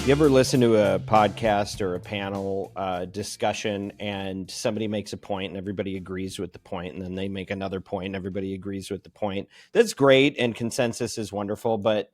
You ever listen to a podcast or a panel discussion and somebody makes a point and everybody agrees with the point, and then they make another point and everybody agrees with the point? That's great, and consensus is wonderful, but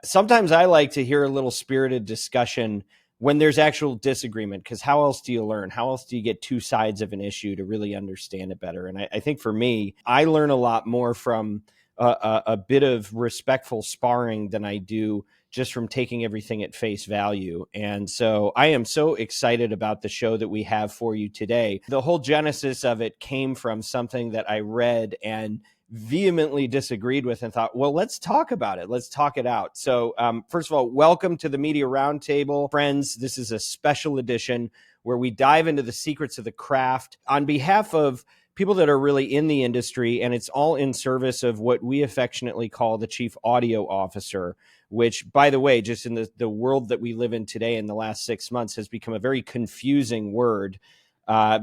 sometimes I like to hear a little spirited discussion when there's actual disagreement, because how else do you learn? How else do you get two sides of an issue to really understand it better? And I think for me, I learn a lot more from a bit of respectful sparring than I do just from taking everything at face value. And so I am so excited about the show that we have for you today. The whole genesis of it came from something that I read and vehemently disagreed with and thought, well, let's talk about it. Let's talk it out. So first of all, welcome to the Media Roundtable. Friends, this is a special edition where we dive into the secrets of the craft on behalf of people that are really in the industry, and it's all in service of what we affectionately call the Chief Audio Officer, which, by the way, just in the world that we live in today in the last 6 months has become a very confusing word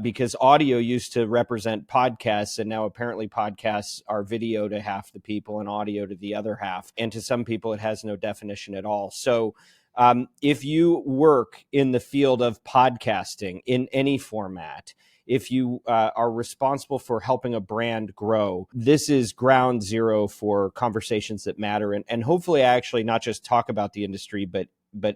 because audio used to represent podcasts, and now apparently podcasts are video to half the people and audio to the other half. And to some people, it has no definition at all. So if you work in the field of podcasting in any format, if you are responsible for helping a brand grow, this is ground zero for conversations that matter. And hopefully I actually not just talk about the industry, but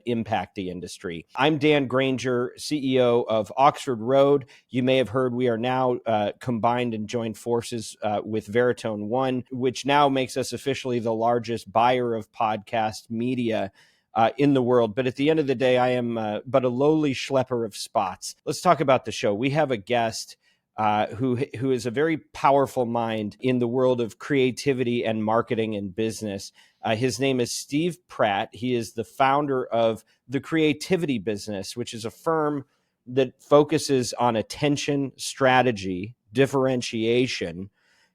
impact the industry. I'm Dan Granger, CEO of Oxford Road. You may have heard we are now combined and joined forces with Veritone One, which now makes us officially the largest buyer of podcast media in the world. But at the end of the day, I am but a lowly schlepper of spots. Let's talk about the show. We have a guest who is a very powerful mind in the world of creativity and marketing and business. His name is Steve Pratt. He is the founder of The Creativity Business, which is a firm that focuses on attention, strategy, differentiation,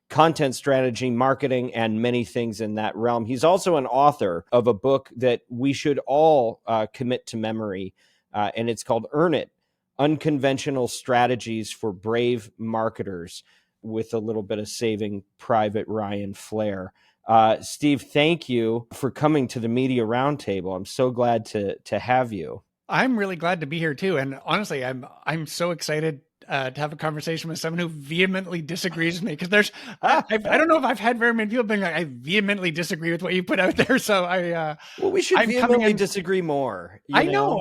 content strategy, marketing, and many things in that realm. He's also an author of a book that we should all commit to memory, and it's called Earn It: Unconventional Strategies for Brave Marketers, with a little bit of Saving Private Ryan flair. Steve, thank you for coming to the Media Roundtable. I'm so glad to have you. I'm really glad to be here too, and honestly, I'm so excited to have a conversation with someone who vehemently disagrees with me, because I don't know if I've had very many people being like, I vehemently disagree with what you put out there. So well, we should vehemently disagree more. I know.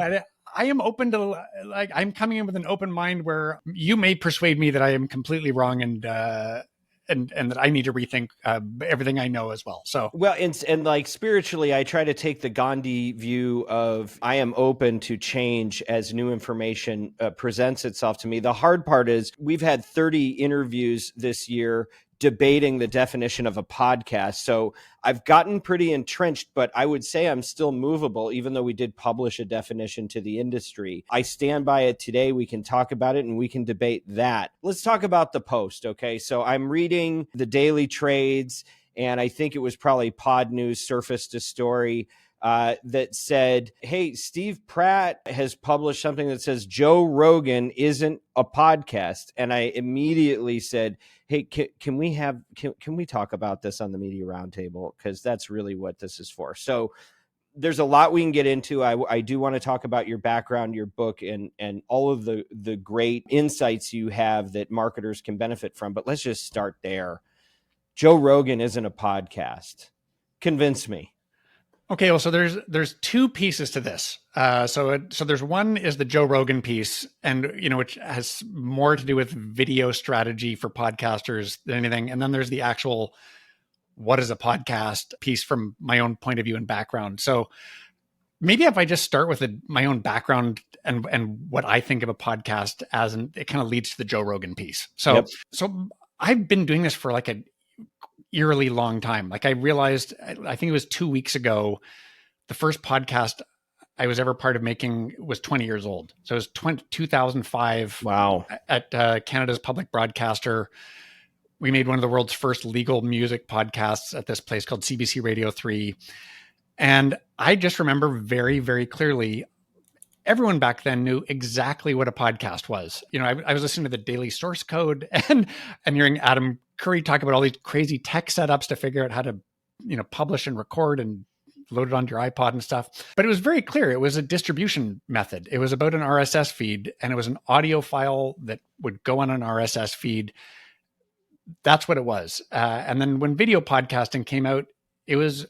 I am open to, like, I'm coming in with an open mind where you may persuade me that I am completely wrong and that I need to rethink everything I know as well. So, well, and like spiritually, I try to take the Gandhi view of I am open to change as new information presents itself to me. The hard part is we've had 30 interviews this year debating the definition of a podcast. So I've gotten pretty entrenched, but I would say I'm still movable, even though we did publish a definition to the industry. I stand by it today. We can talk about it and we can debate that. Let's talk about the Post. Okay. So I'm reading the daily trades, and I think it was probably Pod News surfaced a story that said, hey, Steve Pratt has published something that says Joe Rogan isn't a podcast. And I immediately said, hey, can we talk about this on the Media Roundtable? Because that's really what this is for. So there's a lot we can get into. I do want to talk about your background, your book, and all of the great insights you have that marketers can benefit from. But let's just start there. Joe Rogan isn't a podcast. Convince me. Okay, well, so there's two pieces to this. So there's one is the Joe Rogan piece, and which has more to do with video strategy for podcasters than anything. And then there's the actual what is a podcast piece from my own point of view and background. So maybe if I just start with my own background and what I think of a podcast as, and it kind of leads to the Joe Rogan piece. So I've been doing this for like a eerily long time. Like I realized, I think it was 2 weeks ago, the first podcast I was ever part of making was 20 years old. So it was 2005. Wow. At Canada's public broadcaster. We made one of the world's first legal music podcasts at this place called CBC Radio 3. And I just remember very, very clearly, everyone back then knew exactly what a podcast was. I was listening to the Daily Source Code and hearing Adam Curry talk about all these crazy tech setups to figure out how to, publish and record and load it onto your iPod and stuff. But it was very clear. It was a distribution method. It was about an RSS feed, and it was an audio file that would go on an RSS feed. That's what it was. And then when video podcasting came out, it was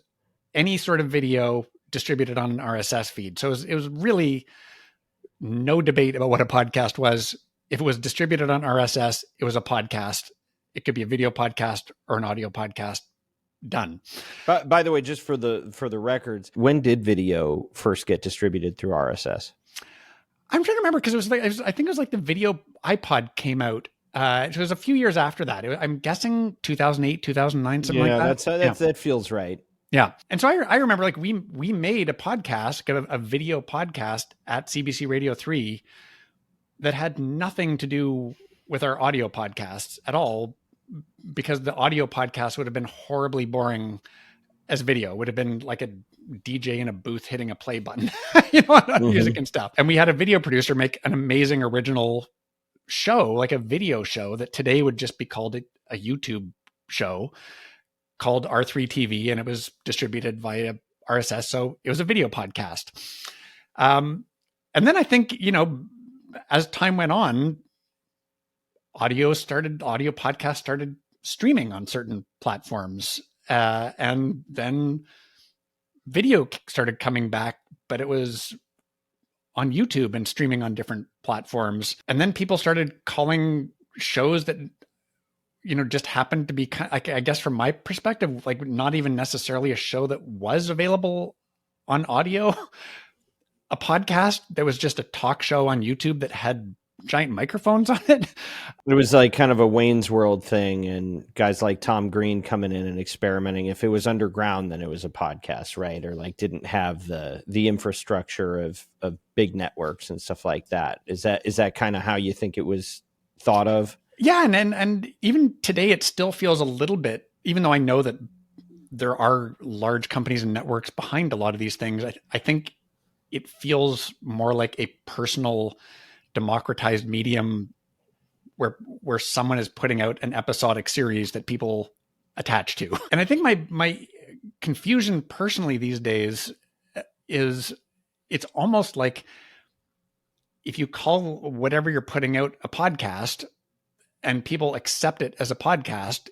any sort of video distributed on an RSS feed. So it was really no debate about what a podcast was. If it was distributed on RSS, it was a podcast. It could be a video podcast or an audio podcast. Done. But by the way, just for the records, when did video first get distributed through RSS? I'm trying to remember because I think it was like the video iPod came out. It was a few years after that. I'm guessing 2008, 2009, something like that. That feels right. Yeah. And so I remember like we made a podcast, a video podcast at CBC Radio 3 that had nothing to do with our audio podcasts at all, because the audio podcast would have been horribly boring as video. It would have been like a DJ in a booth hitting a play button, on music and stuff. And we had a video producer make an amazing original show, like a video show that today would just be called a YouTube show, called R3 TV, and it was distributed via RSS. So it was a video podcast. And then I think, as time went on, audio podcasts started streaming on certain platforms. And then video started coming back, but it was on YouTube and streaming on different platforms. And then people started calling shows that, just happened to be I guess from my perspective, like not even necessarily a show that was available on audio, a podcast that was just a talk show on YouTube that had giant microphones on it. It was like kind of a Wayne's World thing, and guys like Tom Green coming in and experimenting. If it was underground, then it was a podcast, right? Or like didn't have the infrastructure of big networks and stuff like that. Is that kind of how you think it was thought of? Yeah, and even today, it still feels a little bit, even though I know that there are large companies and networks behind a lot of these things, I think it feels more like a personal, democratized medium where someone is putting out an episodic series that people attach to. And I think my confusion personally these days is it's almost like if you call whatever you're putting out a podcast and people accept it as a podcast,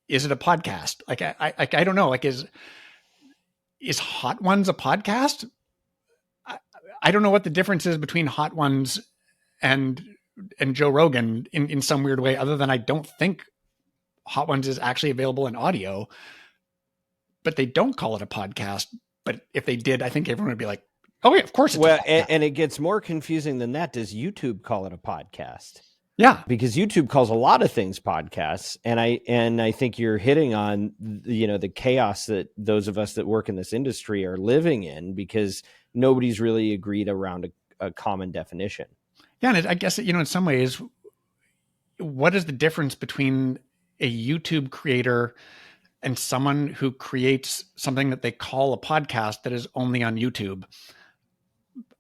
is it a podcast? Like, I don't know. Like, is Hot Ones a podcast? I don't know what the difference is between Hot Ones and Joe Rogan in some weird way, other than I don't think Hot Ones is actually available in audio, but they don't call it a podcast. But if they did, I think everyone would be like, oh yeah, of course it's a podcast. And it gets more confusing than that. Does YouTube call it a podcast? Yeah, because YouTube calls a lot of things podcasts, and I think you're hitting on the chaos that those of us that work in this industry are living in, because nobody's really agreed around a common definition. Yeah, and I guess in some ways, what is the difference between a YouTube creator and someone who creates something that they call a podcast that is only on YouTube?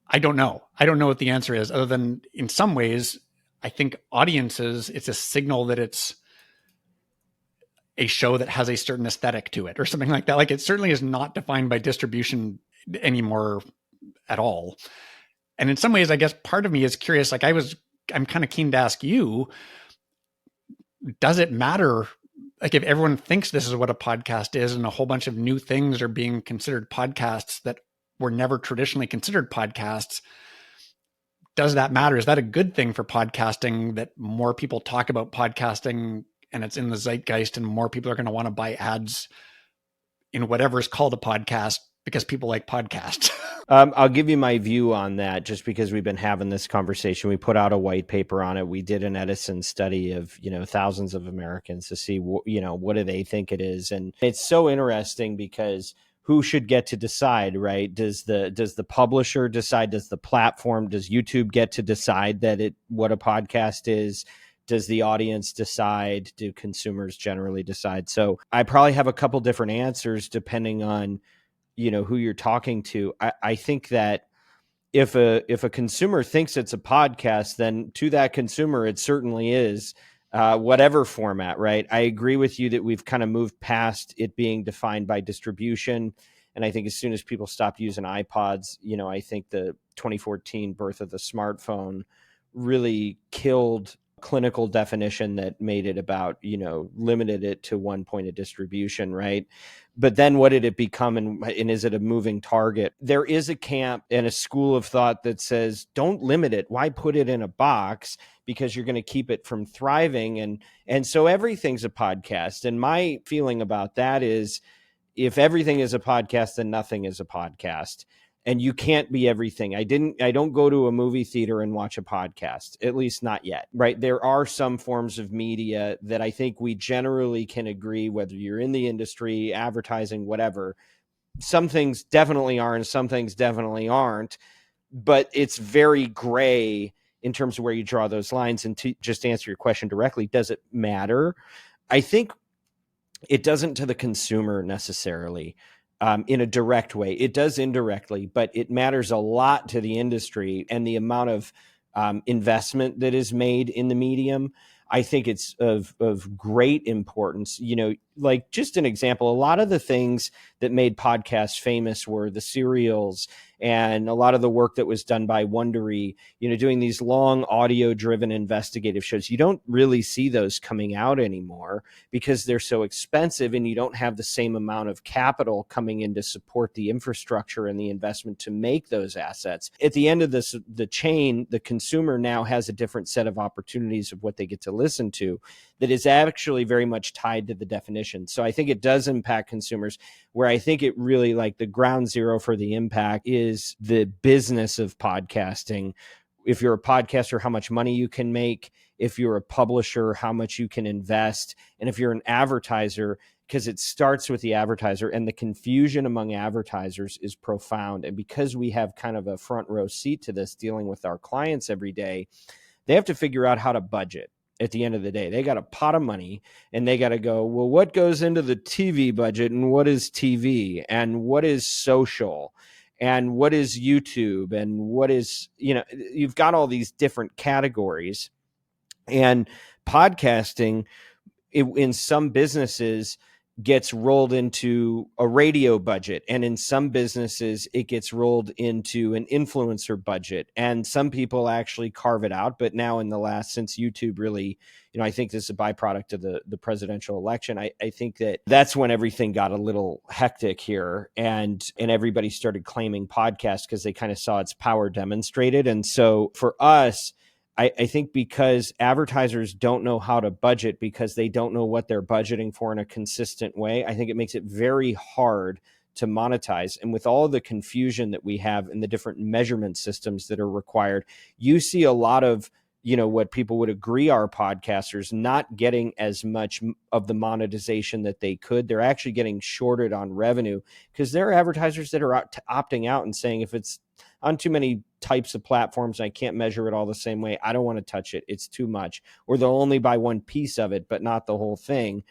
I don't know. I don't know what the answer is, other than in some ways, I think audiences, it's a signal that it's a show that has a certain aesthetic to it or something like that. Like, it certainly is not defined by distribution anymore at all. And in some ways, I guess part of me is curious. Like, I'm kind of keen to ask you, does it matter? Like, if everyone thinks this is what a podcast is and a whole bunch of new things are being considered podcasts that were never traditionally considered podcasts, does that matter? Is that a good thing for podcasting, that more people talk about podcasting and it's in the zeitgeist and more people are going to want to buy ads in whatever is called a podcast because people like podcasts? I'll give you my view on that, just because we've been having this conversation. We put out a white paper on it. We did an Edison study of, thousands of Americans to see, what do they think it is? And it's so interesting because who should get to decide, right? Does the publisher decide? Does the platform, does YouTube get to decide what a podcast is? Does the audience decide? Do consumers generally decide? So I probably have a couple different answers depending on, who you're talking to. I think that if a consumer thinks it's a podcast, then to that consumer, it certainly is, whatever format, right? I agree with you that we've kind of moved past it being defined by distribution And I think as soon as people stopped using iPods, I think the 2014 birth of the smartphone really killed clinical definition that made it about, limited it to one point of distribution, right? But then what did it become, and is it a moving target? There is a camp and a school of thought that says, don't limit it. Why put it in a box? Because you're going to keep it from thriving. And so everything's a podcast. And my feeling about that is, if everything is a podcast, then nothing is a podcast. And you can't be everything. I don't go to a movie theater and watch a podcast, at least not yet, right? There are some forms of media that I think we generally can agree, whether you're in the industry, advertising, whatever, some things definitely are and some things definitely aren't, but it's very gray in terms of where you draw those lines. And to just answer your question directly, does it matter? I think it doesn't to the consumer necessarily. In a direct way. It does indirectly, but it matters a lot to the industry and the amount of investment that is made in the medium. I think it's of great importance. Like just an example, a lot of the things that made podcasts famous were the serials and a lot of the work that was done by Wondery, doing these long audio driven investigative shows. You don't really see those coming out anymore because they're so expensive and you don't have the same amount of capital coming in to support the infrastructure and the investment to make those assets. At the end of the chain, the consumer now has a different set of opportunities of what they get to listen to that is actually very much tied to the definition. So I think it does impact consumers, where I think it really, like, the ground zero for the impact is the business of podcasting. If you're a podcaster, how much money you can make. If you're a publisher, how much you can invest. And if you're an advertiser, because it starts with the advertiser, and the confusion among advertisers is profound. And because we have kind of a front row seat to this, dealing with our clients every day, they have to figure out how to budget. At the end of the day, they got a pot of money and they got to go, well, what goes into the TV budget, and what is TV, and what is social, and what is YouTube, and what is, you've got all these different categories. And podcasting, in some businesses, gets rolled into a radio budget, and in some businesses it gets rolled into an influencer budget, and some people actually carve it out. But now, since YouTube really, I think this is a byproduct of the presidential election, I think that's when everything got a little hectic here, and everybody started claiming podcasts because they kind of saw its power demonstrated. And so for us, I think because advertisers don't know how to budget, because they don't know what they're budgeting for in a consistent way, I think it makes it very hard to monetize. And with all the confusion that we have in the different measurement systems that are required, you see a lot of, what people would agree are podcasters not getting as much of the monetization that they could. They're actually getting shorted on revenue because there are advertisers that are opting out and saying, if it's on too many types of platforms, I can't measure it all the same way, I don't want to touch it. It's too much. Or they'll only buy one piece of it, but not the whole thing.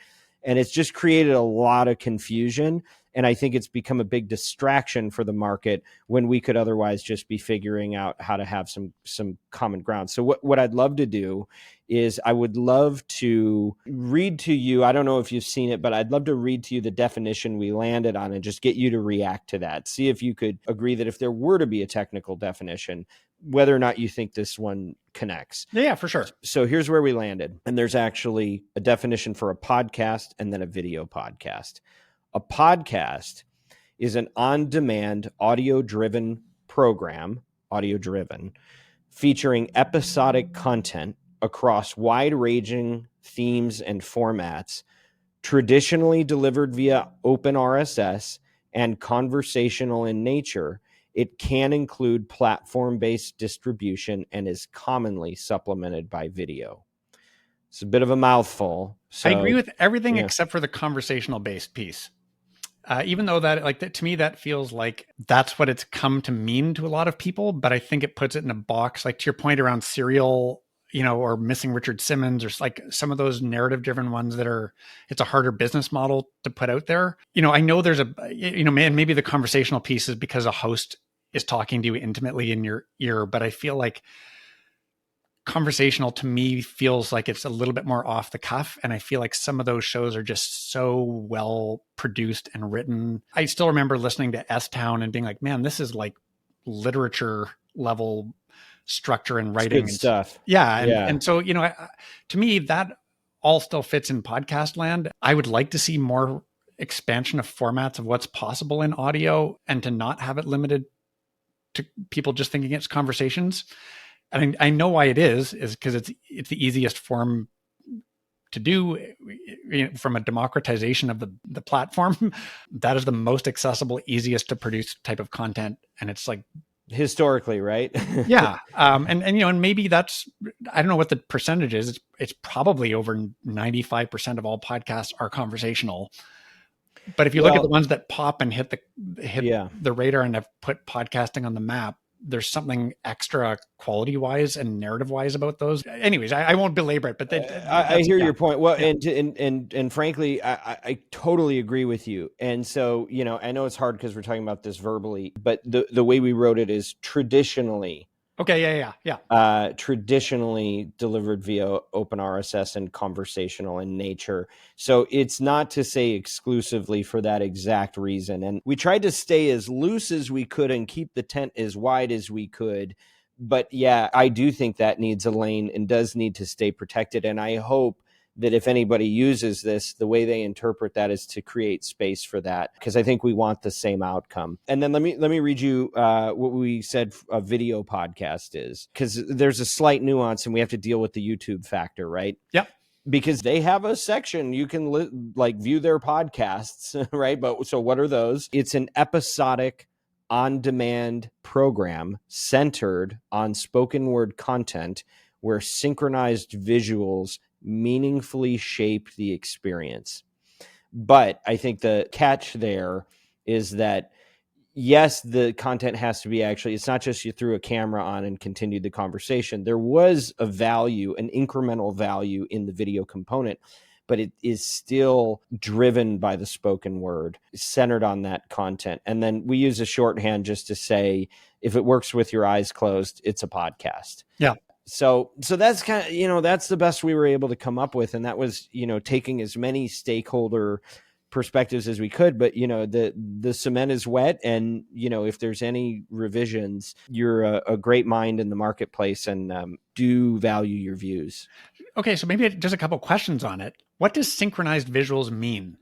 And it's just created a lot of confusion. And I think it's become a big distraction for the market when we could otherwise just be figuring out how to have some common ground. So what I'd love to do is I would love to read to you, I don't know if you've seen it, but I'd love to read to you the definition we landed on and just get you to react to that. See if you could agree that if there were to be a technical definition, whether or not you think this one connects. Yeah, for sure. So here's where we landed. And there's actually a definition for a podcast and then a video podcast. A podcast is an on-demand audio-driven program, featuring episodic content across wide-ranging themes and formats, traditionally delivered via open RSS and conversational in nature. It can include platform-based distribution and is commonly supplemented by video. It's a bit of a mouthful. So, I agree with everything except for the conversational-based piece. Even though to me, that feels like that's what it's come to mean to a lot of people. But I think it puts it in a box, like to your point around Serial, or Missing Richard Simmons, or like some of those narrative driven ones it's a harder business model to put out there. I know there's maybe the conversational piece is because a host is talking to you intimately in your ear, but I feel like conversational to me feels like it's a little bit more off the cuff. And I feel like some of those shows are just so well produced and written. I still remember listening to S-Town and being like, man, this is like literature level structure and writing. It's good stuff. Yeah. Yeah. And so, to me, that all still fits in podcast land. I would like to see more expansion of formats of what's possible in audio and to not have it limited to people just thinking it's conversations. And I know why it is because it's the easiest form to do, from a democratization of the platform. That is the most accessible, easiest to produce type of content. And it's like, historically, right? yeah. And maybe that's, I don't know what the percentage is. It's probably over 95% of all podcasts are conversational. But if you look at the ones that pop and hit the radar and have put podcasting on the map, there's something extra quality wise and narrative wise about those. Anyways, I won't belabor it, but I hear your point. Well, and frankly, I totally agree with you. And so, I know it's hard because we're talking about this verbally, but the way we wrote it is traditionally. Okay. Yeah. Traditionally delivered via open RSS and conversational in nature. So it's not to say exclusively for that exact reason. And we tried to stay as loose as we could and keep the tent as wide as we could. But yeah, I do think that needs a lane and does need to stay protected. And I hope that if anybody uses this, the way they interpret that is to create space for that, because I think we want the same outcome. And then let me read you what we said a video podcast is, because there's a slight nuance and we have to deal with the YouTube factor, right? Yep. Because they have a section you can view their podcasts, right? But so what are those? It's an episodic on-demand program centered on spoken word content where synchronized visuals meaningfully shape the experience. But I think the catch there is that, yes, the content has to be it's not just you threw a camera on and continued the conversation. There was a value, an incremental value in the video component, but it is still driven by the spoken word, centered on that content. And then we use a shorthand just to say, if it works with your eyes closed, it's a podcast. Yeah. So that's kind of, that's the best we were able to come up with. And that was, taking as many stakeholder perspectives as we could, but the cement is wet. And, if there's any revisions, you're a great mind in the marketplace and do value your views. Okay. So maybe just a couple questions on it. What does synchronized visuals mean?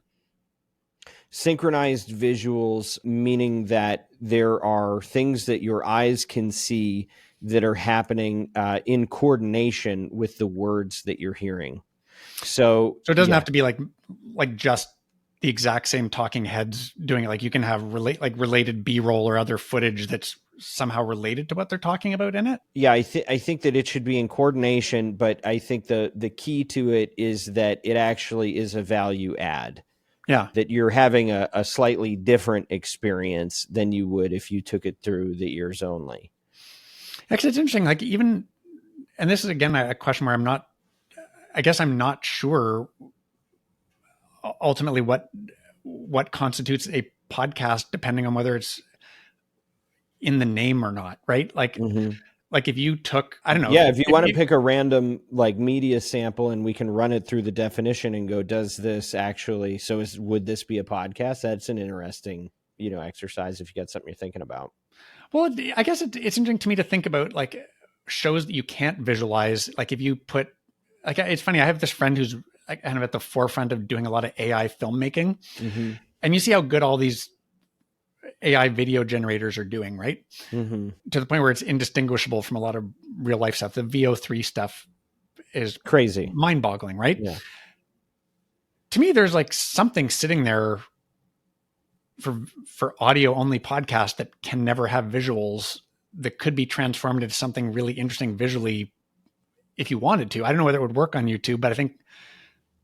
Synchronized visuals, meaning that there are things that your eyes can see that are happening in coordination with the words that you're hearing. So it doesn't have to be like just the exact same talking heads doing it. Like you can have related B-roll or other footage that's somehow related to what they're talking about in it. Yeah, I think that it should be in coordination, but I think the key to it is that it actually is a value add. Yeah. That you're having a slightly different experience than you would if you took it through the ears only. Actually, it's interesting. Like even, and this is again a question where I'm not sure ultimately what constitutes a podcast, depending on whether it's in the name or not, right? Like, like if you took, I don't know. Yeah, if you want to pick a random media sample and we can run it through the definition and go, does this actually? So would this be a podcast? That's an interesting exercise if you got something you're thinking about. Well, I guess it's interesting to me to think about like shows that you can't visualize. Like if you put, like, it's funny. I have this friend who's kind of at the forefront of doing a lot of AI filmmaking, and you see how good all these AI video generators are doing, right? To the point where it's indistinguishable from a lot of real life stuff. The VO3 stuff is crazy, mind-boggling, right? Yeah. To me, there's like something sitting there for audio only podcasts that can never have visuals that could be transformed into something really interesting visually if you wanted to. I don't know whether it would work on YouTube, but I think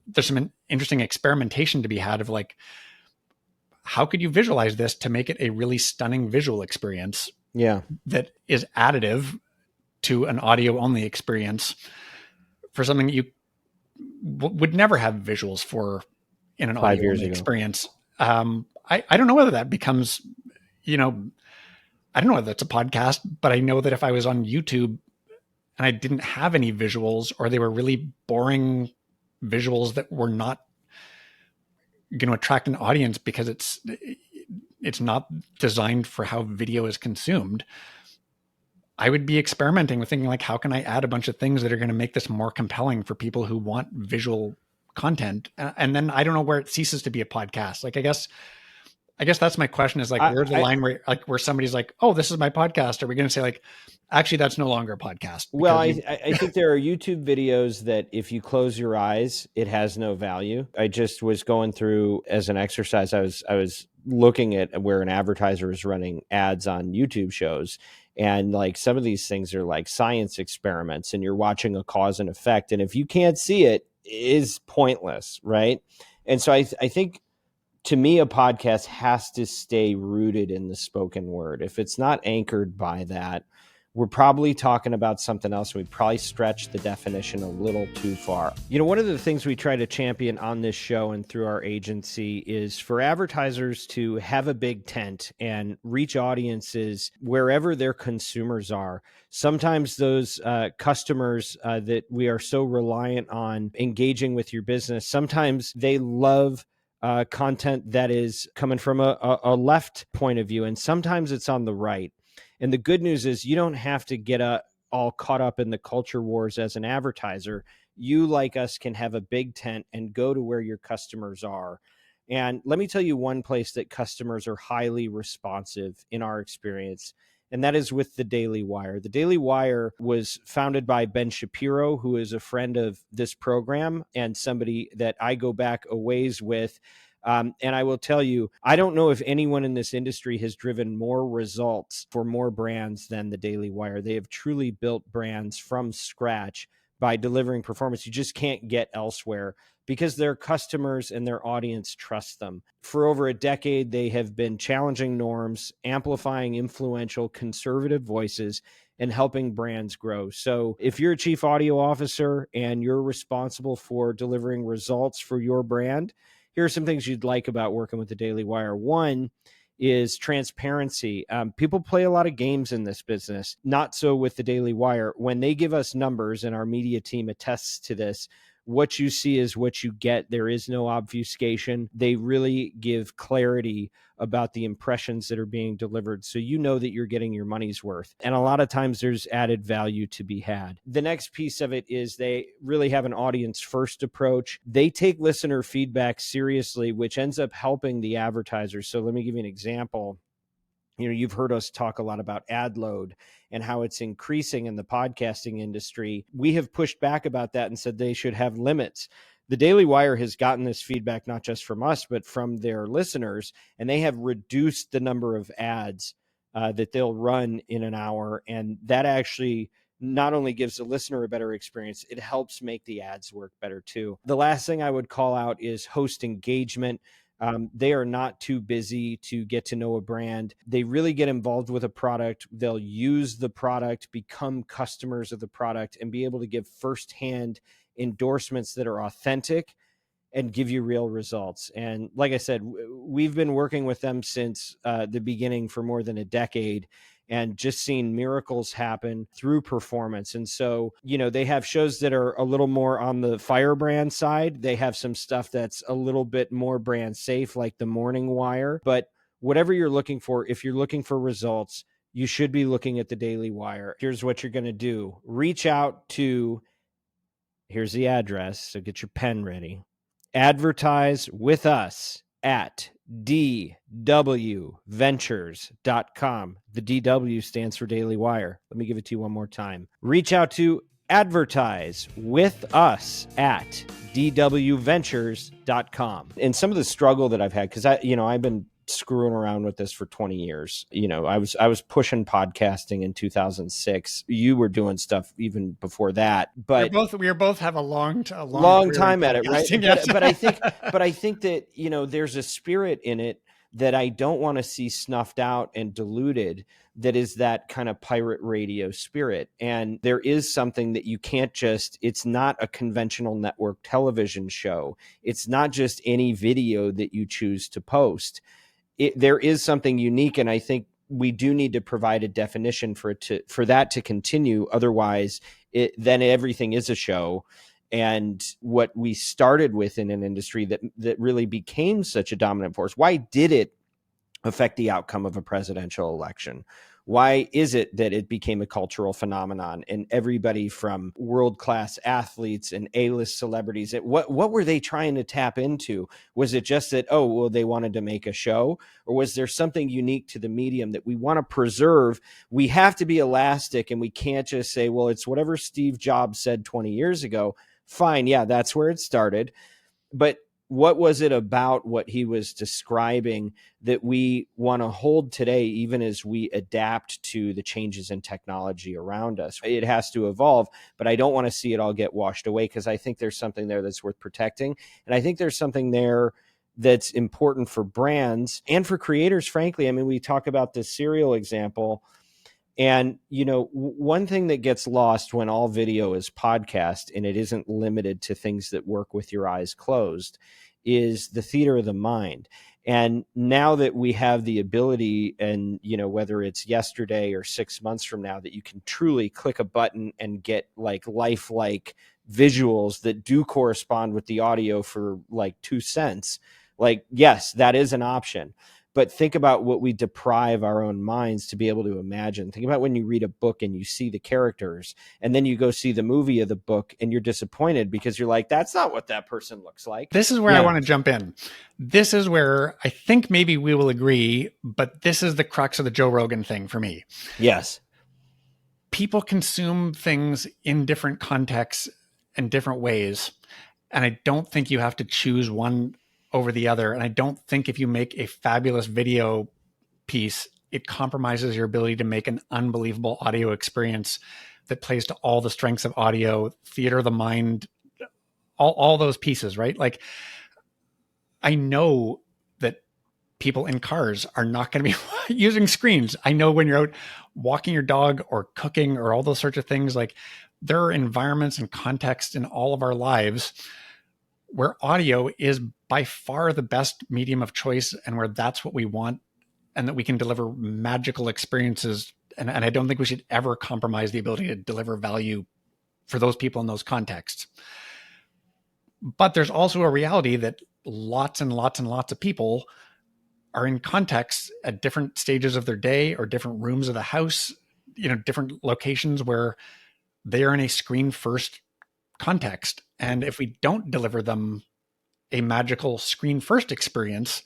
there's some interesting experimentation to be had of like, how could you visualize this to make it a really stunning visual experience? Yeah. That is additive to an audio only experience for something that you would never have visuals for in an audio only experience. I don't know whether that becomes, I don't know whether that's a podcast, but I know that if I was on YouTube and I didn't have any visuals, or they were really boring visuals that were not going to attract an audience because it's not designed for how video is consumed, I would be experimenting with thinking like, how can I add a bunch of things that are going to make this more compelling for people who want visual content? And then I don't know where it ceases to be a podcast. Like, I guess that's my question is like, where's the line where somebody's like, oh, this is my podcast? Are we going to say like, actually, that's no longer a podcast? Well, I think there are YouTube videos that if you close your eyes, it has no value. I just was going through as an exercise. I was looking at where an advertiser is running ads on YouTube shows. And like some of these things are like science experiments and you're watching a cause and effect. And if you can't see it, it is pointless, right? And so I think to me, a podcast has to stay rooted in the spoken word. If it's not anchored by that, we're probably talking about something else. We probably stretch the definition a little too far. You know, one of the things we try to champion on this show and through our agency is for advertisers to have a big tent and reach audiences wherever their consumers are. Sometimes those customers that we are so reliant on engaging with your business, sometimes they love content that is coming from a left point of view, and sometimes it's on the right. And the good news is you don't have to get all caught up in the culture wars as an advertiser. You, like us, can have a big tent and go to where your customers are. And let me tell you one place that customers are highly responsive in our experience, and that is with the Daily Wire. The Daily Wire was founded by Ben Shapiro, who is a friend of this program and somebody that I go back a ways with. And I will tell you, I don't know if anyone in this industry has driven more results for more brands than the Daily Wire. They have truly built brands from scratch by delivering performance you just can't get elsewhere because their customers and their audience trust them. For over a decade, they have been challenging norms, amplifying influential conservative voices, and helping brands grow. So if you're a chief audio officer and you're responsible for delivering results for your brand, here are some things you'd like about working with the Daily Wire. One is transparency. People play a lot of games in this business, not so with the Daily Wire. When they give us numbers, and our media team attests to this, what you see is what you get. There is no obfuscation. They really give clarity about the impressions that are being delivered, so you know that you're getting your money's worth. And a lot of times there's added value to be had. The next piece of it is they really have an audience first approach. They take listener feedback seriously, which ends up helping the advertisers. So let me give you an example. You know, you've heard us talk a lot about ad load and how it's increasing in the podcasting industry. We have pushed back about that and said they should have limits. The Daily Wire has gotten this feedback not just from us, but from their listeners, and they have reduced the number of ads that they'll run in an hour. And that actually not only gives the listener a better experience, it helps make the ads work better too. The last thing I would call out is host engagement. They are not too busy to get to know a brand. They really get involved with a product. They'll use the product, become customers of the product, and be able to give firsthand endorsements that are authentic and give you real results. And like I said, we've been working with them since the beginning for more than a decade, and just seen miracles happen through performance. And so, you know, they have shows that are a little more on the firebrand side. They have some stuff that's a little bit more brand safe, like the Morning Wire. But whatever you're looking for, if you're looking for results, you should be looking at the Daily Wire. Here's what you're going to do. Reach out to, here's the address, so get your pen ready. Advertise with us at dwventures.com. The DW stands for Daily Wire. Let me give it to you one more time. Reach out to advertise with us at dwventures.com. And some of the struggle that I've had, because I've been screwing around with this for 20 years. You know, I was pushing podcasting in 2006. You were doing stuff even before that, but we both have a long time at it, right? Yes. But I think that, you know, there's a spirit in it that I don't want to see snuffed out and diluted. That is that kind of pirate radio spirit. And there is something that you can't it's not a conventional network television show. It's not just any video that you choose to post. There is something unique, and I think we do need to provide a definition for that to continue. Otherwise, then everything is a show. And what we started with in an industry that really became such a dominant force, why did it affect the outcome of a presidential election? Why is it that it became a cultural phenomenon and everybody from world-class athletes and A-list celebrities, what were they trying to tap into? Was it just that, oh, well, they wanted to make a show? Or was there something unique to the medium that we want to preserve? We have to be elastic, and we can't just say, well, it's whatever Steve Jobs said 20 years ago. Fine, yeah, that's where it started. But what was it about what he was describing that we want to hold today, even as we adapt to the changes in technology around us? It has to evolve, but I don't want to see it all get washed away, because I think there's something there that's worth protecting. And I think there's something there that's important for brands and for creators, frankly. I mean, we talk about this cereal example. And, one thing that gets lost when all video is podcast, and it isn't limited to things that work with your eyes closed, is the theater of the mind. And now that we have the ability, and, whether it's yesterday or 6 months from now, that you can truly click a button and get like lifelike visuals that do correspond with the audio for like 2 cents. Like, yes, that is an option. But think about what we deprive our own minds to be able to imagine. Think about when you read a book and you see the characters, and then you go see the movie of the book and you're disappointed because you're like, that's not what that person looks like. This is where I want to jump in. This is where I think maybe we will agree, but this is the crux of the Joe Rogan thing for me. Yes. People consume things in different contexts and different ways. And I don't think you have to choose one over the other. And I don't think if you make a fabulous video piece, it compromises your ability to make an unbelievable audio experience that plays to all the strengths of audio, theater of the mind, all those pieces, right? Like, I know that people in cars are not going to be using screens. I know when you're out walking your dog or cooking or all those sorts of things, like, there are environments and contexts in all of our lives where audio is by far the best medium of choice, and where that's what we want, and that we can deliver magical experiences. And I don't think we should ever compromise the ability to deliver value for those people in those contexts. But there's also a reality that lots and lots and lots of people are in contexts at different stages of their day or different rooms of the house, different locations where they are in a screen first context. And if we don't deliver them a magical screen first experience,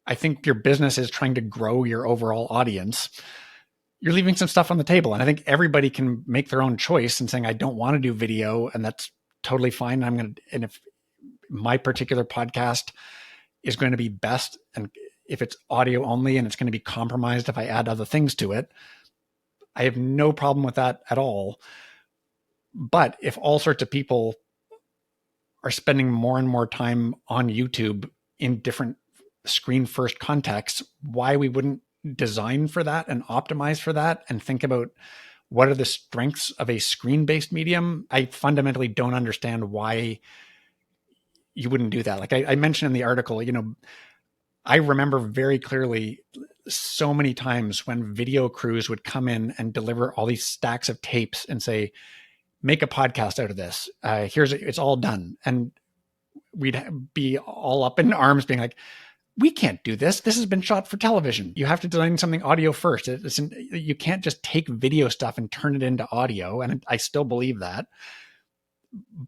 I think your business is trying to grow your overall audience. You're leaving some stuff on the table. And I think everybody can make their own choice and saying, I don't want to do video, and that's totally fine. And if my particular podcast is going to be best, and if it's audio only and it's going to be compromised if I add other things to it, I have no problem with that at all. But if all sorts of people are spending more and more time on YouTube in different screen first contexts, why we wouldn't design for that and optimize for that and think about what are the strengths of a screen-based medium? I fundamentally don't understand why you wouldn't do that. Like I mentioned in the article, I remember very clearly so many times when video crews would come in and deliver all these stacks of tapes and say, make a podcast out of this. It's all done. And we'd be all up in arms being like, we can't do this. This has been shot for television. You have to design something audio first. You can't just take video stuff and turn it into audio. And I still believe that.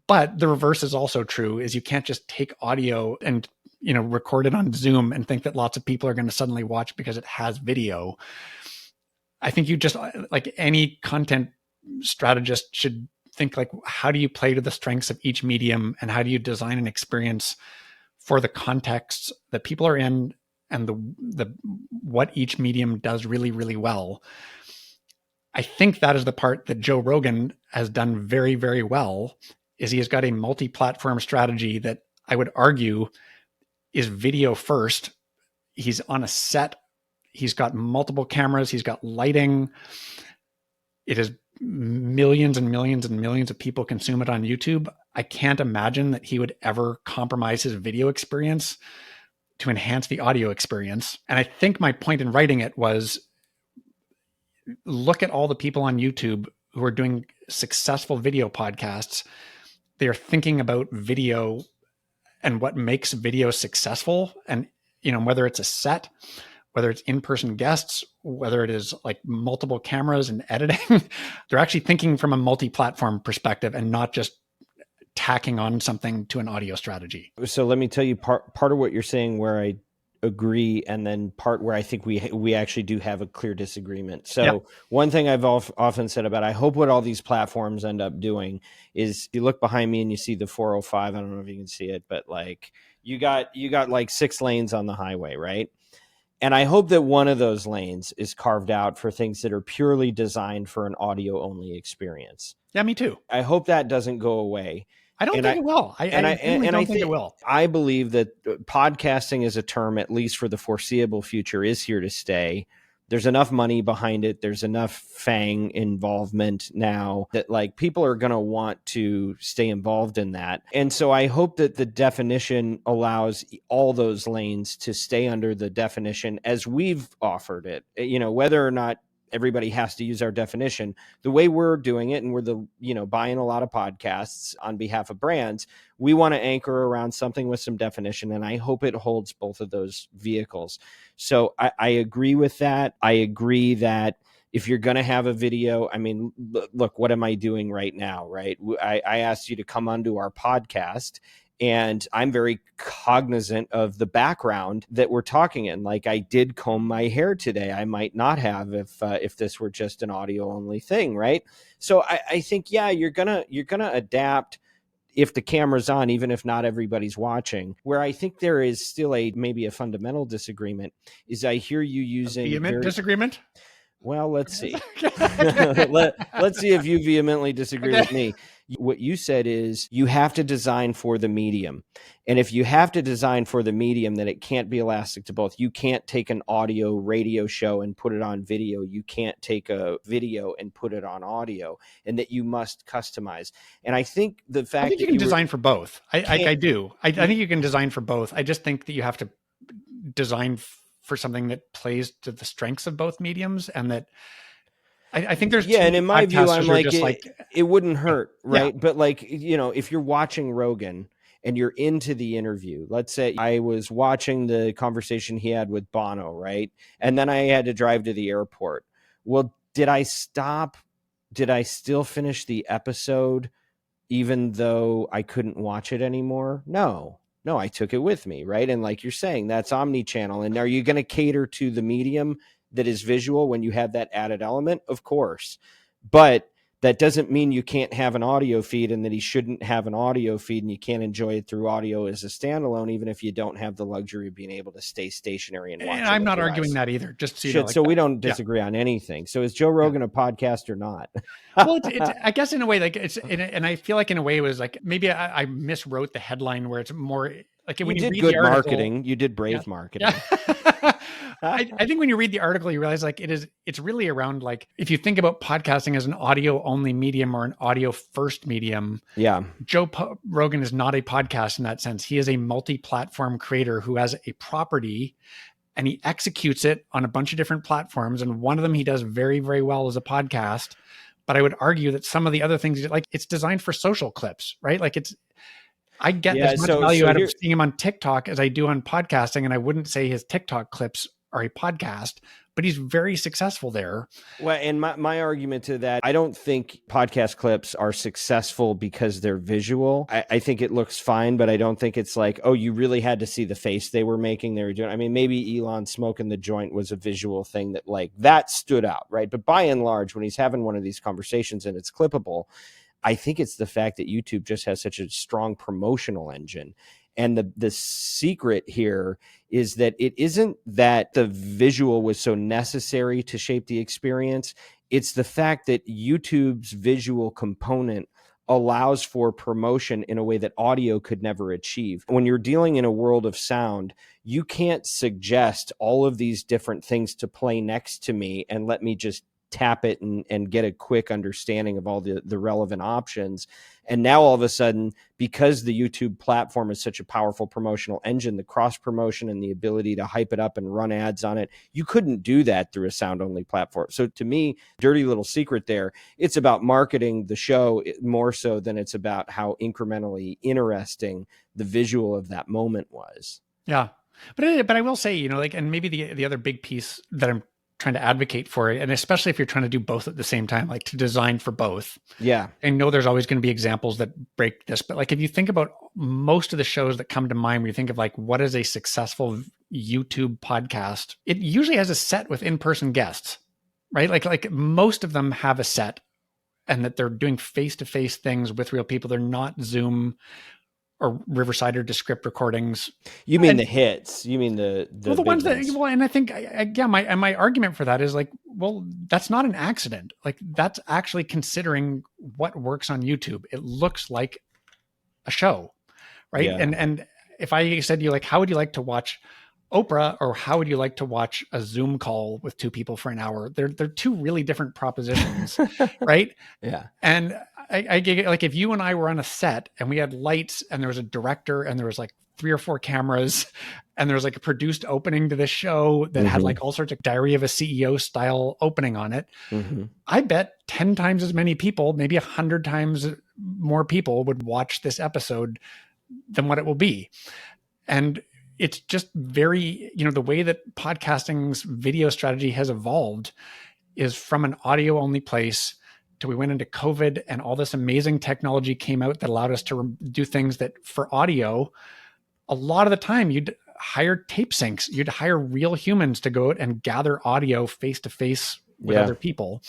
But the reverse is also true, is you can't just take audio and, record it on Zoom and think that lots of people are going to suddenly watch because it has video. I think you just, like any content strategist, should think like, how do you play to the strengths of each medium, and how do you design an experience for the contexts that people are in and the what each medium does really, really well. I think that is the part that Joe Rogan has done very, very well, is he has got a multi-platform strategy that I would argue is video first. He's on a set. He's got multiple cameras. He's got lighting. It is millions and millions and millions of people consume it on YouTube. I can't imagine that he would ever compromise his video experience to enhance the audio experience. And I think my point in writing it was, look at all the people on YouTube who are doing successful video podcasts, they are thinking about video and what makes video successful. And, whether it's a set, whether it's in-person guests, whether it is like multiple cameras and editing, they're actually thinking from a multi-platform perspective and not just tacking on something to an audio strategy. So let me tell you part of what you're saying where I agree, and then part where I think we actually do have a clear disagreement. So one thing I've often said about, I hope what all these platforms end up doing is, you look behind me and you see the 405. I don't know if you can see it, but like you got like 6 lanes on the highway, right? And I hope that one of those lanes is carved out for things that are purely designed for an audio only experience. Yeah, me too. I hope that doesn't go away. I don't think it will. I don't think it will. I believe that podcasting as a term, at least for the foreseeable future, is here to stay. There's enough money behind it. There's enough FANG involvement now that like people are going to want to stay involved in that. And so I hope that the definition allows all those lanes to stay under the definition as we've offered it, whether or not everybody has to use our definition. The way we're doing it, and we're buying a lot of podcasts on behalf of brands, we want to anchor around something with some definition, and I hope it holds both of those vehicles. So I agree with that. I agree that if you're going to have a video, I mean, look, what am I doing right now, right? I asked you to come onto our podcast, and I'm very cognizant of the background that we're talking in. Like, I did comb my hair today. I might not have if this were just an audio only thing, right? So I think, you're gonna adapt if the camera's on, even if not everybody's watching. Where I think there is still maybe a fundamental disagreement is, I hear you using disagreement. Well, let's see. Let's see if you vehemently disagree with me. What you said is you have to design for the medium. And if you have to design for the medium, then it can't be elastic to both. You can't take an audio radio show and put it on video. You can't take a video and put it on audio, and that you must customize. And I think the fact I think that you can design for both. I do. I think you can design for both. I just think that you have to design for something that plays to the strengths of both mediums, and that I think there's and in my view, I'm like, it wouldn't hurt, right? Yeah. But like, if you're watching Rogan and you're into the interview, let's say I was watching the conversation he had with Bono, right? And then I had to drive to the airport. Well, did I stop? Did I still finish the episode even though I couldn't watch it anymore? No, I took it with me, right? And like you're saying, that's omni-channel. And are you going to cater to the medium that is visual when you have that added element? Of course. But that doesn't mean you can't have an audio feed, and that he shouldn't have an audio feed and you can't enjoy it through audio as a standalone, even if you don't have the luxury of being able to stay stationary and watch. And I'm not arguing that either. Just so we don't disagree on anything. So is Joe Rogan a podcast or not? Well, it's I guess in a way, like and I feel like in a way it was like, maybe I miswrote the headline where it's more like, when you read good the article, marketing, you did brave marketing. Yeah. I think when you read the article, you realize like it's really around, like, if you think about podcasting as an audio only medium or an audio first medium. Yeah. Joe Rogan is not a podcast in that sense. He is a multi-platform creator who has a property, and he executes it on a bunch of different platforms. And one of them he does very, very well as a podcast. But I would argue that some of the other things, like, it's designed for social clips, right? Like, I get as much value out of seeing him on TikTok as I do on podcasting. And I wouldn't say his TikTok clips are a podcast, but he's very successful there. Well, and my argument to that, I don't think podcast clips are successful because they're visual. I think it looks fine, but I don't think it's like, oh, you really had to see the face they were making. They were doing, I mean, maybe Elon smoking the joint was a visual thing that, like, that stood out, right? But by and large, when he's having one of these conversations and it's clippable, I think it's the fact that YouTube just has such a strong promotional engine. And the secret here is that it isn't that the visual was so necessary to shape the experience. It's the fact that YouTube's visual component allows for promotion in a way that audio could never achieve. When you're dealing in a world of sound, you can't suggest all of these different things to play next to me and let me just tap it and get a quick understanding of all the relevant options. And now all of a sudden, because the YouTube platform is such a powerful promotional engine, the cross promotion and the ability to hype it up and run ads on it, you couldn't do that through a sound only platform. So to me, dirty little secret there, it's about marketing the show more so than it's about how incrementally interesting the visual of that moment was. Yeah. But I will say, you know, like, and maybe the other big piece that I'm trying to advocate for, and especially if you're trying to do both at the same time, like to design for both. Yeah. I know there's always going to be examples that break this, but like if you think about most of the shows that come to mind when you think of like what is a successful YouTube podcast, it usually has a set with in-person guests, right? Like most of them have a set and that they're doing face-to-face things with real people. They're not Zoom or Riverside or Descript recordings. You mean the hits? You mean the ones that? Well, and I think my argument for that is like, well, that's not an accident. Like that's actually considering what works on YouTube. It looks like a show, right? Yeah. And if I said to you like, how would you like to watch Oprah, or how would you like to watch a Zoom call with two people for an hour? They're two really different propositions, right? Yeah. And I get like if you and I were on a set and we had lights and there was a director and there was like 3 or 4 cameras and there was like a produced opening to this show that had like all sorts of Diary of a CEO style opening on it. I bet 10 times as many people, maybe 100 times more people would watch this episode than what it will be. And it's just very, you know, the way that podcasting's video strategy has evolved is from an audio only place till we went into COVID and all this amazing technology came out that allowed us to do things that for audio, a lot of the time you'd hire tape syncs, you'd hire real humans to go out and gather audio face to face with other people.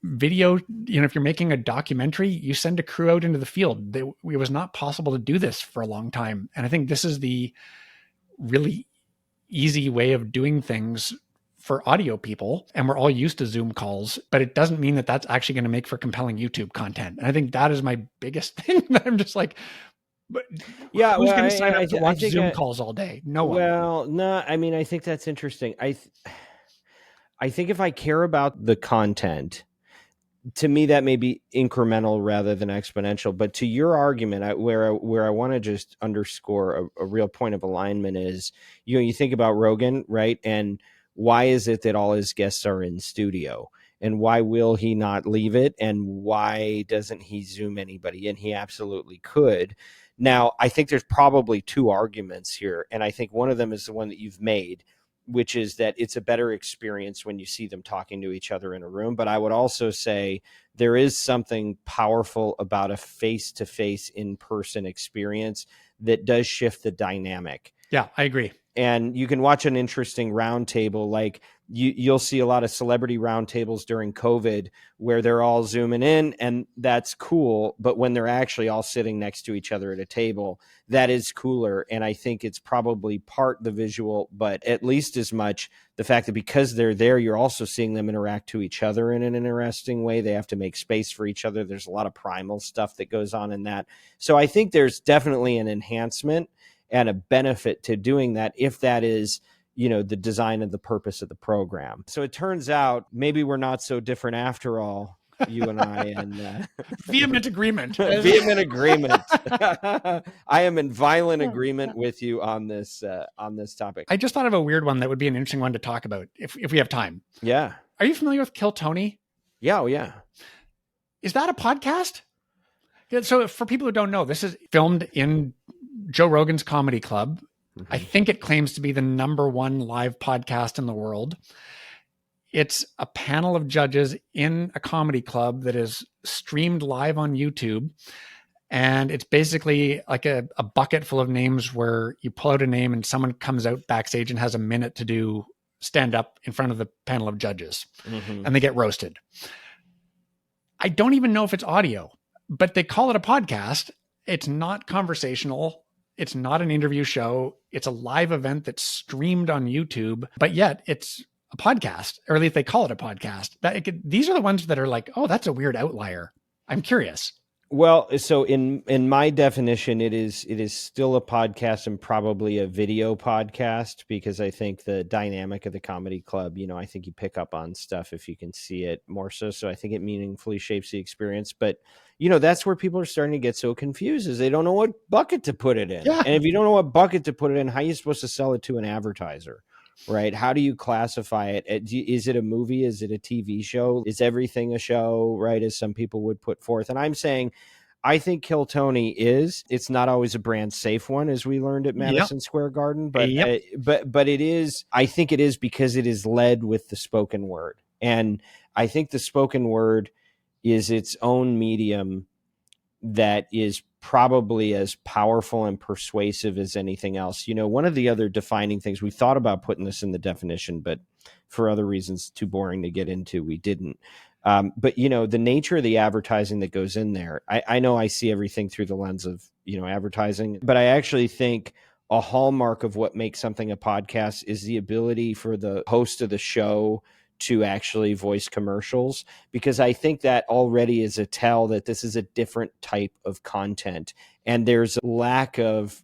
Video, you know, if you're making a documentary, you send a crew out into the field. It was not possible to do this for a long time. And I think this is the really easy way of doing things for audio people. And we're all used to Zoom calls, but it doesn't mean that that's actually going to make for compelling YouTube content. And I think that is my biggest thing that I'm just like, but yeah, who's going to sign up to watch Zoom calls all day? No one. Well, no, I mean, I think that's interesting. I think if I care about the content, to me, that may be incremental rather than exponential. But to your argument, where I want to just underscore a real point of alignment is, you know, you think about Rogan, right? And why is it that all his guests are in studio? And why will he not leave it? And why doesn't he Zoom anybody? And he absolutely could. Now, I think there's probably 2 arguments here. And I think one of them is the one that you've made, which is that it's a better experience when you see them talking to each other in a room. But I would also say there is something powerful about a face-to-face in-person experience that does shift the dynamic. Yeah, I agree. And you can watch an interesting roundtable. Like you'll see a lot of celebrity roundtables during COVID where they're all zooming in, and that's cool. But when they're actually all sitting next to each other at a table, that is cooler. And I think it's probably part the visual, but at least as much the fact that because they're there, you're also seeing them interact to each other in an interesting way. They have to make space for each other. There's a lot of primal stuff that goes on in that. So I think there's definitely an enhancement and a benefit to doing that, if that is, you know, the design and the purpose of the program. So it turns out maybe we're not so different after all, you and I. And vehement agreement. Vehement agreement. I am in violent agreement with you on this topic. I just thought of a weird one that would be an interesting one to talk about if we have time. Yeah. Are you familiar with Kill Tony? Yeah. Oh, yeah. Is that a podcast? So for people who don't know, this is filmed in Joe Rogan's Comedy Club. I think it claims to be the #1 live podcast in the world. It's a panel of judges in a comedy club that is streamed live on YouTube. And it's basically like a bucket full of names where you pull out a name and someone comes out backstage and has a minute to do stand up in front of the panel of judges. And they get roasted. I don't even know if it's audio, but they call it a podcast. It's not conversational. It's not an interview show. It's a live event that's streamed on YouTube, but yet it's a podcast, or at least they call it a podcast. These are the ones that are like, oh, that's a weird outlier. I'm curious. Well, so in my definition, it is still a podcast and probably a video podcast, because I think the dynamic of the comedy club, I think you pick up on stuff if you can see it more so. So I think it meaningfully shapes the experience. But that's where people are starting to get so confused, is they don't know what bucket to put it in. Yeah. And if you don't know what bucket to put it in, how are you supposed to sell it to an advertiser? Right? How do you classify it? Is it a movie? Is it a TV show? Is everything a show? Right? As some people would put forth. And I'm saying, I think Kill Tony is. It's not always a brand safe one, as we learned at Madison Square Garden, but but it is. I think it is because it is led with the spoken word, and I think the spoken word is its own medium that is probably as powerful and persuasive as anything else. One of the other defining things, we thought about putting this in the definition, but for other reasons too boring to get into, we didn't. But the nature of the advertising that goes in there, I know I see everything through the lens of, advertising, but I actually think a hallmark of what makes something a podcast is the ability for the host of the show to actually voice commercials, because I think that already is a tell that this is a different type of content, and there's a lack of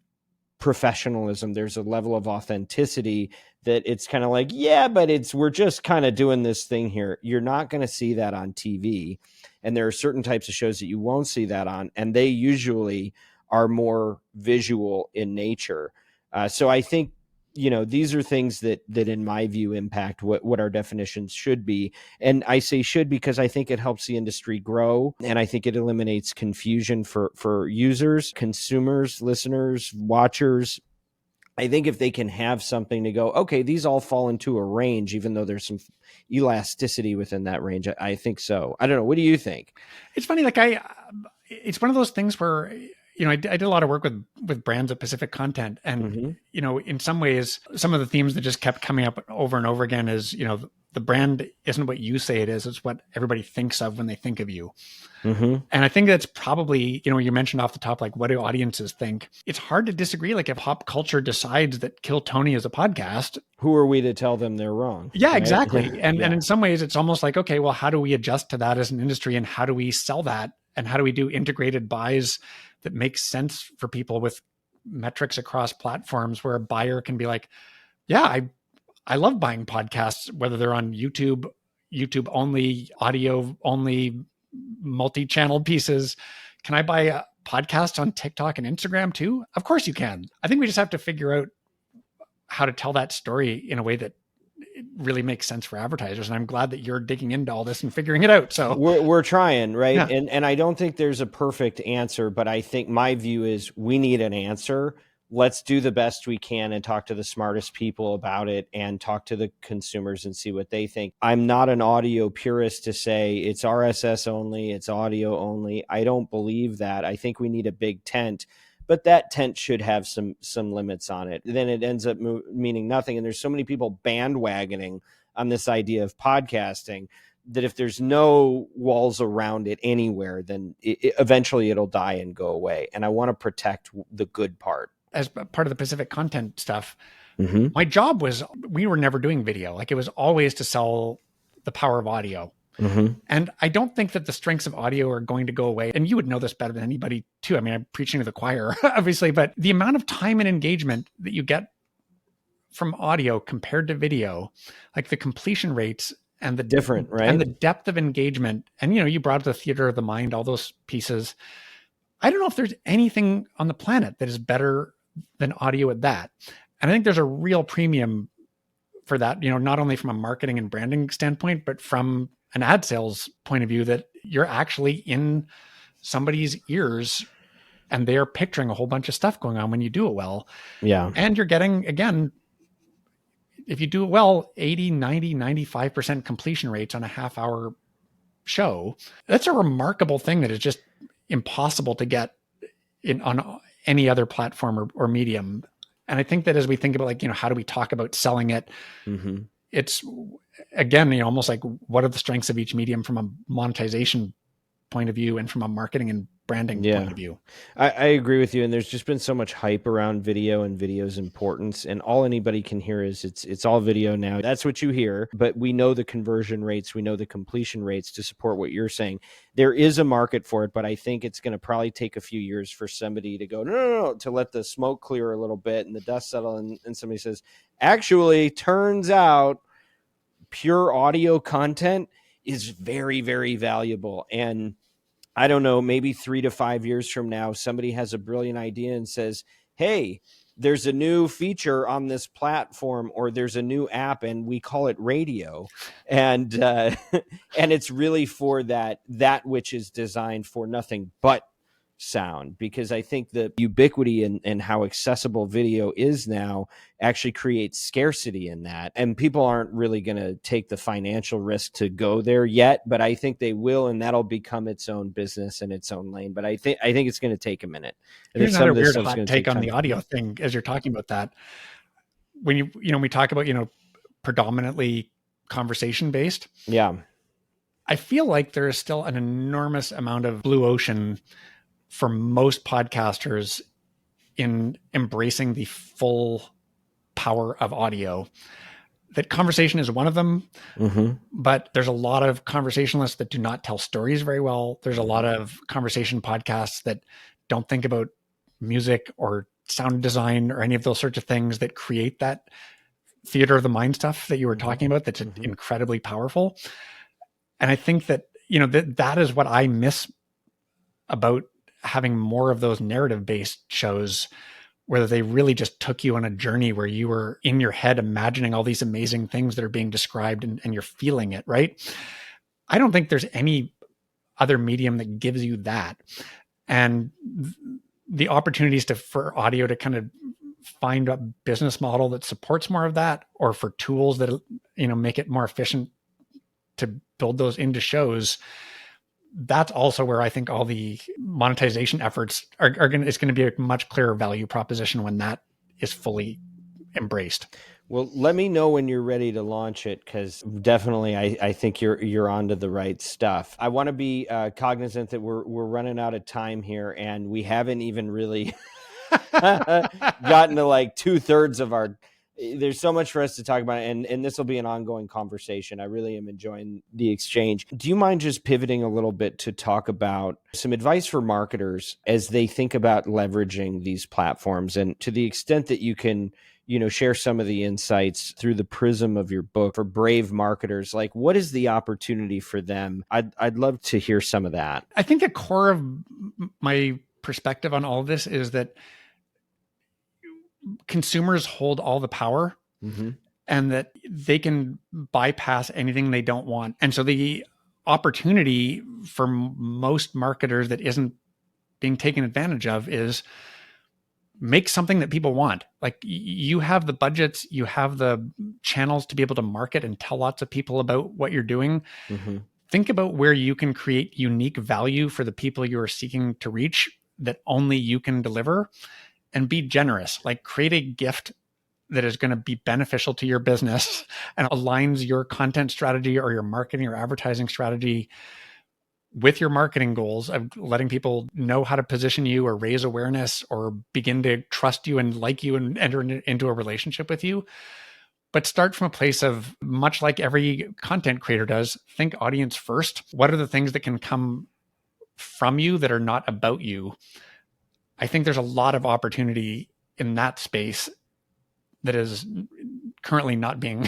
professionalism. There's a level of authenticity that it's kind of like, but we're just kind of doing this thing here. You're not going to see that on TV. And there are certain types of shows that you won't see that on, and they usually are more visual in nature. So I think, these are things that in my view impact what our definitions should be. And I say should because I think it helps the industry grow, and I think it eliminates confusion for users, consumers, listeners, watchers. I think if they can have something to go, okay, these all fall into a range, even though there's some elasticity within that range. I think so. I don't know. What do you think? It's funny. It's one of those things where, I did a lot of work with brands of Pacific Content, and, in some ways, some of the themes that just kept coming up over and over again is, the brand isn't what you say it is. It's what everybody thinks of when they think of you. Mm-hmm. And I think that's probably, you mentioned off the top, like, what do audiences think? It's hard to disagree. Like, if pop culture decides that Kill Tony is a podcast, who are we to tell them they're wrong? Yeah, right? Exactly. And in some ways, it's almost like, okay, well, how do we adjust to that as an industry, and how do we sell that? And how do we do integrated buys that makes sense for people with metrics across platforms, where a buyer can be like, yeah, I love buying podcasts, whether they're on YouTube only, audio only, multi-channel pieces. Can I buy a podcast on TikTok and Instagram too? Of course you can. I think we just have to figure out how to tell that story in a way that it really makes sense for advertisers. And I'm glad that you're digging into all this and figuring it out. So we're trying, right? Yeah. And I don't think there's a perfect answer, but I think my view is we need an answer. Let's do the best we can and talk to the smartest people about it and talk to the consumers and see what they think. I'm not an audio purist to say it's RSS only, it's audio only. I don't believe that. I think we need a big tent, but that tent should have some limits on it. Then it ends up meaning nothing. And there's so many people bandwagoning on this idea of podcasting that if there's no walls around it anywhere, then eventually it'll die and go away. And I want to protect the good part. As part of the Pacific Content stuff, my job was, we were never doing video. Like, it was always to sell the power of audio. And I don't think that the strengths of audio are going to go away. And you would know this better than anybody too. I mean, I'm preaching to the choir, obviously, but the amount of time and engagement that you get from audio compared to video, like the completion rates and the different, right? And the depth of engagement. And, you brought up the theater of the mind, all those pieces. I don't know if there's anything on the planet that is better than audio at that. And I think there's a real premium for that, not only from a marketing and branding standpoint, but from an ad sales point of view, that you're actually in somebody's ears and they're picturing a whole bunch of stuff going on when you do it well. Yeah. And you're getting, again, if you do it well, 80, 90, 95% completion rates on a half-hour show. That's a remarkable thing that is just impossible to get on any other platform or medium. And I think that as we think about, like, how do we talk about selling it? It's, again, almost like, what are the strengths of each medium from a monetization point of view and from a marketing and branding point of view. I agree with you. And there's just been so much hype around video and video's importance. And all anybody can hear is it's all video now. That's what you hear. But we know the conversion rates. We know the completion rates to support what you're saying. There is a market for it, but I think it's going to probably take a few years for somebody to go, no, to let the smoke clear a little bit and the dust settle. And somebody says, actually, turns out pure audio content is very, very valuable. And I don't know, maybe 3 to 5 years from now, somebody has a brilliant idea and says, hey, there's a new feature on this platform, or there's a new app and we call it radio. And and it's really for that which is designed for nothing but sound, because I think the ubiquity and how accessible video is now actually creates scarcity in that. And people aren't really going to take the financial risk to go there yet, but I think they will, and that'll become its own business and its own lane. But I think it's going to take a minute. Here's another weird hot take on the audio thing as you're talking about that. When we talk about, predominantly conversation based. Yeah. I feel like there is still an enormous amount of blue ocean for most podcasters in embracing the full power of audio. That conversation is one of them, but there's a lot of conversationalists that do not tell stories very well. There's a lot of conversation podcasts that don't think about music or sound design or any of those sorts of things that create that theater of the mind stuff that you were talking about. That's incredibly powerful. And I think that, that is what I miss about having more of those narrative-based shows, where they really just took you on a journey where you were in your head imagining all these amazing things that are being described and you're feeling it, right? I don't think there's any other medium that gives you that. And the opportunities for audio to kind of find a business model that supports more of that, or for tools that, make it more efficient to build those into shows, that's also where I think all the monetization efforts it's going to be a much clearer value proposition when that is fully embraced. Well, let me know when you're ready to launch it, because definitely I think you're onto the right stuff. I want to be cognizant that we're running out of time here, and we haven't even really gotten to like 2/3 of our. There's so much for us to talk about, and this will be an ongoing conversation. I really am enjoying the exchange. Do you mind just pivoting a little bit to talk about some advice for marketers as they think about leveraging these platforms, and to the extent that you can, share some of the insights through the prism of your book for brave marketers? Like, what is the opportunity for them? I'd love to hear some of that. I think the core of my perspective on all of this is that consumers hold all the power, and that they can bypass anything they don't want. And so the opportunity for most marketers that isn't being taken advantage of is make something that people want. Like, you have the budgets, you have the channels to be able to market and tell lots of people about what you're doing. Think about where you can create unique value for the people you are seeking to reach that only you can deliver. And be generous. Like, create a gift that is going to be beneficial to your business and aligns your content strategy or your marketing or advertising strategy with your marketing goals of letting people know how to position you or raise awareness or begin to trust you and like you and enter into a relationship with you. But start from a place of, much like every content creator does, think audience first. What are the things that can come from you that are not about you? I think there's a lot of opportunity in that space that is currently not being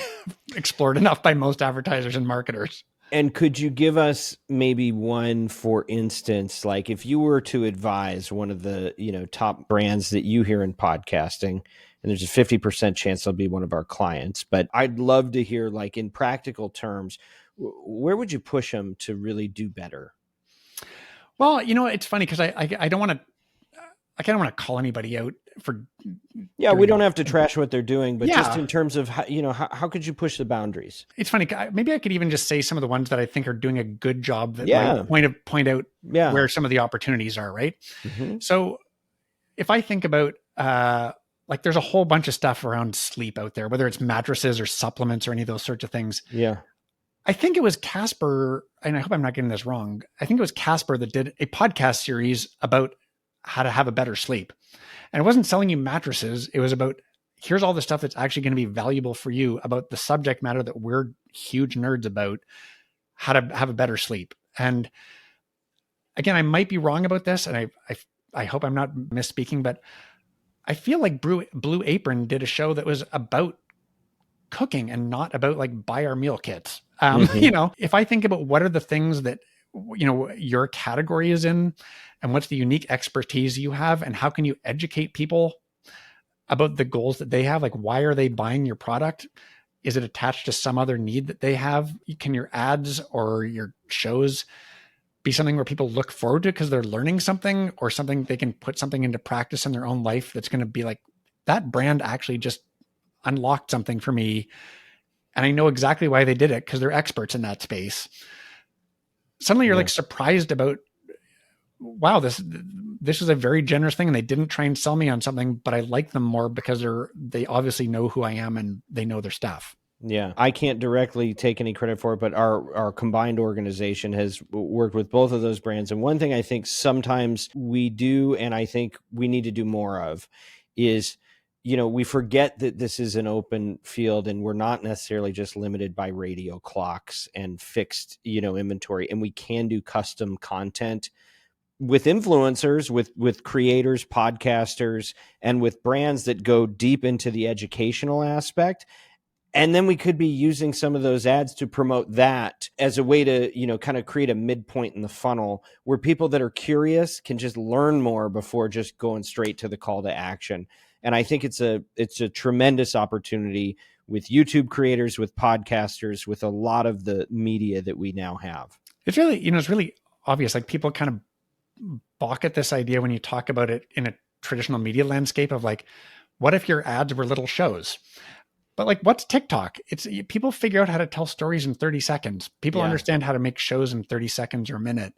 explored enough by most advertisers and marketers. And could you give us maybe one, for instance, like if you were to advise one of the, top brands that you hear in podcasting, and there's a 50% chance they'll be one of our clients, but I'd love to hear, like, in practical terms, where would you push them to really do better? Well, it's funny because I don't want to, I kind of want to call anybody out for. Yeah, we don't have to trash what they're doing, but just in terms of how could you push the boundaries? It's funny. Maybe I could even just say some of the ones that I think are doing a good job that might point out where some of the opportunities are. Right. So if I think about like, there's a whole bunch of stuff around sleep out there, whether it's mattresses or supplements or any of those sorts of things. Yeah. I think it was Casper, and I hope I'm not getting this wrong. I think it was Casper that did a podcast series about how to have a better sleep. And it wasn't selling you mattresses. It was about, here's all the stuff that's actually going to be valuable for you about the subject matter that we're huge nerds about, how to have a better sleep. And again, I might be wrong about this, and I hope I'm not misspeaking, but I feel like Blue Apron did a show that was about cooking and not about like buy our meal kits. If I think about what are the things that, your category is in and what's the unique expertise you have and how can you educate people about the goals that they have? Like, why are they buying your product? Is it attached to some other need that they have? Can your ads or your shows be something where people look forward to because they're learning something, or something they can put something into practice in their own life that's going to be like, that brand actually just unlocked something for me, and I know exactly why they did it because they're experts in that space. Suddenly you're like surprised about, wow, this is a very generous thing, and they didn't try and sell me on something, but I like them more because they obviously know who I am and they know their stuff. Yeah, I can't directly take any credit for it, but our combined organization has worked with both of those brands. And one thing I think sometimes we do, and I think we need to do more of, is, we forget that this is an open field and we're not necessarily just limited by radio clocks and fixed, inventory. And we can do custom content with influencers, with creators, podcasters, and with brands that go deep into the educational aspect. And then we could be using some of those ads to promote that as a way to, kind of create a midpoint in the funnel where people that are curious can just learn more before just going straight to the call to action. And I think it's a tremendous opportunity with YouTube creators, with podcasters, with a lot of the media that we now have. It's really, it's really obvious. Like, people kind of balk at this idea when you talk about it in a traditional media landscape of like, what if your ads were little shows? But like, what's TikTok? It's people figure out how to tell stories in 30 seconds. People understand how to make shows in 30 seconds or a minute.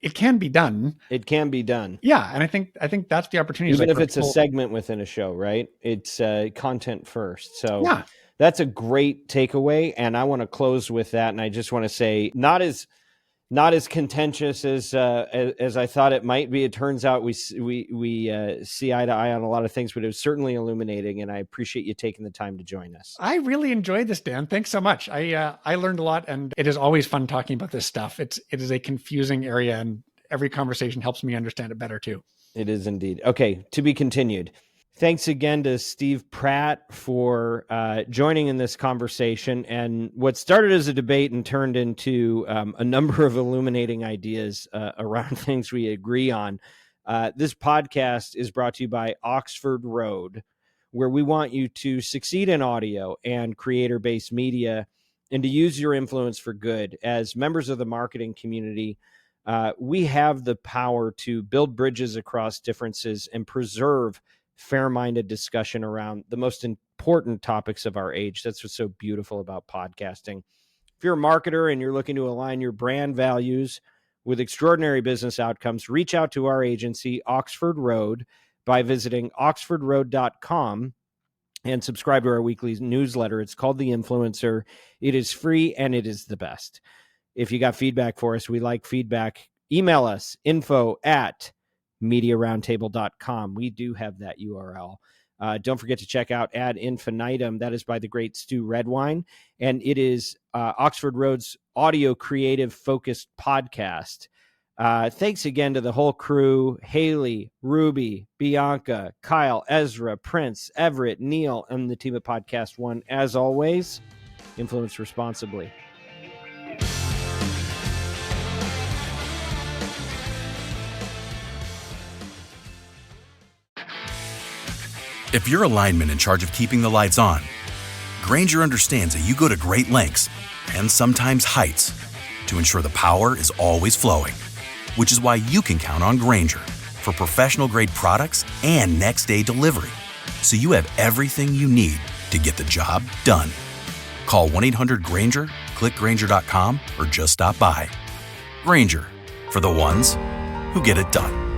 It can be done. It can be done. Yeah. And I think that's the opportunity. Even if it's a segment within a show, right? It's content first. So yeah, that's a great takeaway. And I want to close with that. And I just want to say, not as contentious as I thought it might be. It turns out we see eye to eye on a lot of things, but it was certainly illuminating, and I appreciate you taking the time to join us. I really enjoyed this, Dan. Thanks so much. I learned a lot, and it is always fun talking about this stuff. It is a confusing area, and every conversation helps me understand it better too. It is indeed. Okay, to be continued. Thanks again to Steve Pratt for joining in this conversation. And what started as a debate and turned into a number of illuminating ideas around things we agree on. This podcast is brought to you by Oxford Road, where we want you to succeed in audio and creator-based media and to use your influence for good. As members of the marketing community, we have the power to build bridges across differences and preserve fair-minded discussion around the most important topics of our age. That's what's so beautiful about podcasting. If you're a marketer and you're looking to align your brand values with extraordinary business outcomes, reach out to our agency, Oxford Road, by visiting oxfordroad.com and subscribe to our weekly newsletter. It's called The Influencer. It is free and it is the best. If you got feedback for us, we like feedback. Email us, info@mediaroundtable.com. We do have that URL. Don't forget to check out Ad Infinitum. That is by the great Stu Redwine. And it is Oxford Road's audio creative focused podcast. Thanks again to the whole crew, Haley, Ruby, Bianca, Kyle, Ezra, Prince, Everett, Neil, and the team at Podcast One. As always, influence responsibly. If you're a lineman in charge of keeping the lights on, Grainger understands that you go to great lengths and sometimes heights to ensure the power is always flowing, which is why you can count on Grainger for professional-grade products and next-day delivery, so you have everything you need to get the job done. Call 1-800-GRAINGER, click Grainger.com, or just stop by. Grainger, for the ones who get it done.